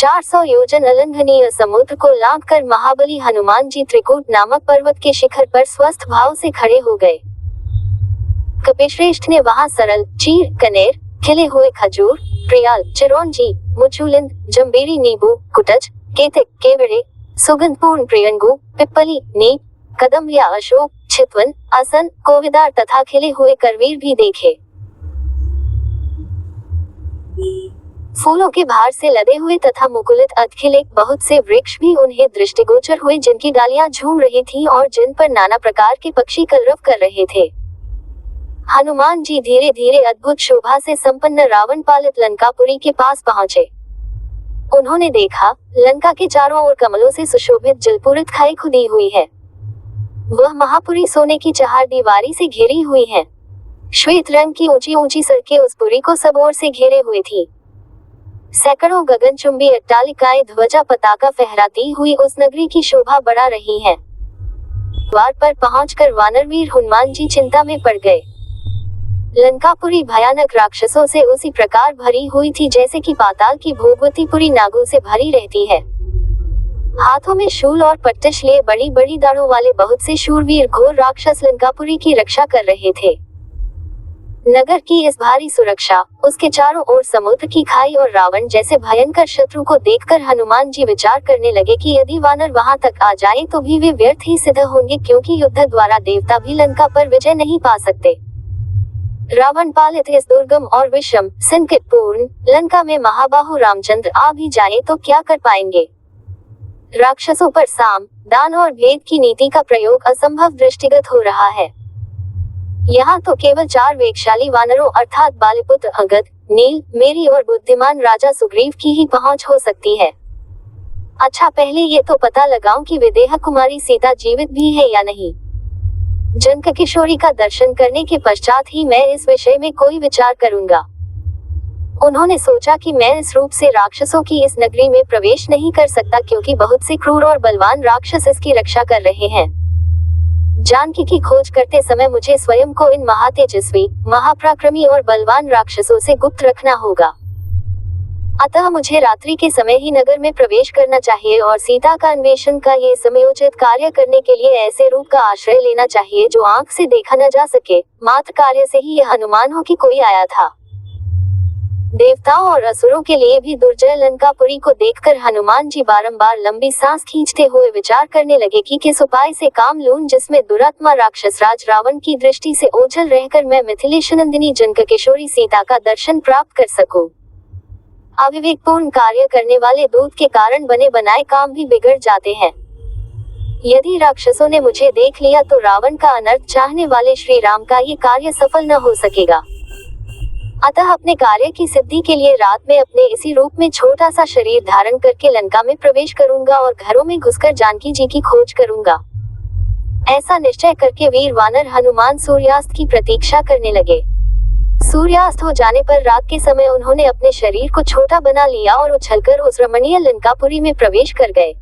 400 योजन अलंघनीय समुद्र को लांघकर महाबली हनुमान जी त्रिकूट नामक पर्वत के शिखर पर स्वस्थ भाव से खड़े हो गए। कपिश्रेष्ठ ने वहां सरल, चीर, कनेर, खिले हुए खजूर, प्रियाल, चिरौंजी, मुचुलिंद, जम्बीरी नींबू, कुटज, केतक, केवड़े, सुगंधपूर्ण प्रियंगू, पिप्पली, नीम, कदम या अशोक, छितवन, आसन, कोविदार तथा खिले हुए करवीर भी देखे। फूलों के भार से लदे हुए तथा मुकुलित अधखिले बहुत से वृक्ष भी उन्हें दृष्टिगोचर हुए, जिनकी डालियां झूम रही थीं और जिन पर नाना प्रकार के पक्षी कलरव कर रहे थे। हनुमान जी धीरे धीरे अद्भुत शोभा से संपन्न रावण पालित लंकापुरी के पास पहुंचे। उन्होंने देखा, लंका के चारों ओर कमलों से सुशोभित जलपूरित खाई खुदी हुई है। वह महापुरी सोने की चहार दीवारी से घिरी हुई है। श्वेत रंग की ऊंची ऊंची सड़कें उस पुरी को सब ओर से घेरे हुए थी। सैकड़ों गगनचुंबी अट्टालिकाएं ध्वजा पताका फहराती हुई उस नगरी की शोभा बढ़ा रही हैं। द्वार पर पहुंचकर वानरवीर हनुमान जी चिंता में पड़ गए। लंकापुरी भयानक राक्षसों से उसी प्रकार भरी हुई थी जैसे कि पाताल की भोगवतीपुरी नागों से भरी रहती है। हाथों में शूल और पट्टिश लिए बड़ी बड़ी दाढ़ों वाले बहुत से शूरवीर घोर राक्षस लंकापुरी की रक्षा कर रहे थे। नगर की इस भारी सुरक्षा, उसके चारों ओर समुद्र की खाई और रावण जैसे भयंकर शत्रु को देखकर हनुमान जी विचार करने लगे कि यदि वानर वहां तक आ जाए तो भी वे व्यर्थ ही सिद्ध होंगे, क्योंकि युद्ध द्वारा देवता भी लंका पर विजय नहीं पा सकते। रावण पालित इस दुर्गम और विषम, संकटपूर्ण लंका में महाबाहु रामचंद्र आ भी जाए तो क्या कर पाएंगे। राक्षसों पर साम, दान और भेद की नीति का प्रयोग असंभव दृष्टिगत हो रहा है। यहाँ तो केवल 4 वेगशाली वानरों अर्थात बालीपुत्र अंगद, नील, मेरी और बुद्धिमान राजा सुग्रीव की ही पहुंच हो सकती है। अच्छा, पहले ये तो पता लगाऊं कि विदेह कुमारी सीता जीवित भी है या नहीं। जनक किशोरी का दर्शन करने के पश्चात ही मैं इस विषय में कोई विचार करूंगा। उन्होंने सोचा कि मैं इस रूप से राक्षसों की इस नगरी में प्रवेश नहीं कर सकता, क्योंकि बहुत से क्रूर और बलवान राक्षस इसकी रक्षा कर रहे हैं। जानकी की खोज करते समय मुझे स्वयं को इन महातेजस्वी, महापराक्रमी और बलवान राक्षसों से गुप्त रखना होगा। अतः मुझे रात्रि के समय ही नगर में प्रवेश करना चाहिए और सीता का अन्वेषण का ये समयोचित कार्य करने के लिए ऐसे रूप का आश्रय लेना चाहिए जो आंख से देखा न जा सके, मात्र कार्य से ही यह अनुमान हो कि कोई आया था। देवताओं और असुरों के लिए भी दुर्जय लंकापुरी को देखकर हनुमान जी बारंबार लंबी सांस खींचते हुए विचार करने लगे कि किस उपाय से काम लूं जिसमें दुरात्मा राक्षस राज रावण की दृष्टि से ओझल रहकर मैं मिथिलेश नंदिनी जनक किशोरी सीता का दर्शन प्राप्त कर सकूं। अविवेकपूर्ण कार्य करने वाले दूत के कारण बने बनाए काम भी बिगड़ जाते हैं। यदि राक्षसों ने मुझे देख लिया तो रावण का अनर्थ चाहने वाले श्री राम का ये कार्य सफल न हो सकेगा। अतः अपने कार्य की सिद्धि के लिए रात में अपने इसी रूप में छोटा सा शरीर धारण करके लंका में प्रवेश करूंगा और घरों में घुसकर जानकी जी की खोज करूंगा। ऐसा निश्चय करके वीर वानर हनुमान सूर्यास्त की प्रतीक्षा करने लगे। सूर्यास्त हो जाने पर रात के समय उन्होंने अपने शरीर को छोटा बना लिया और उछलकर उस रमणीय लंकापुरी में प्रवेश कर गए।